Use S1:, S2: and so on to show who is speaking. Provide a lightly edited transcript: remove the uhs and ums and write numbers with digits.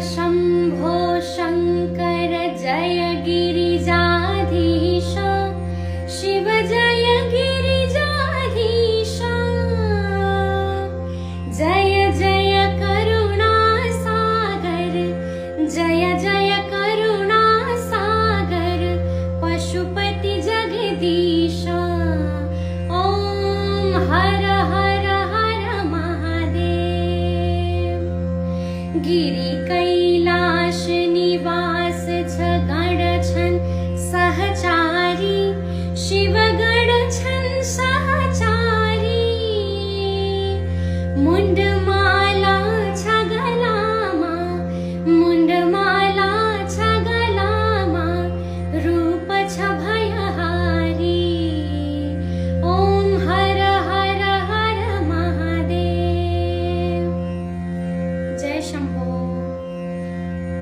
S1: शम्भो शङ्कर जय गिरिजाधीश शिव जय गिरिजाधीश जय जय करुणासागर जय जय करुणासागर पशुपति जगदीश ॐ हर हर हर महादेव गिरि कैलाश निवास गण छन सहचारी शिव गण छन सहचारी मुंडमाला छगलामा मुंडमाला छगलामा रूप छ भयहारी ओम हर हर हर महादेव जय शंभो।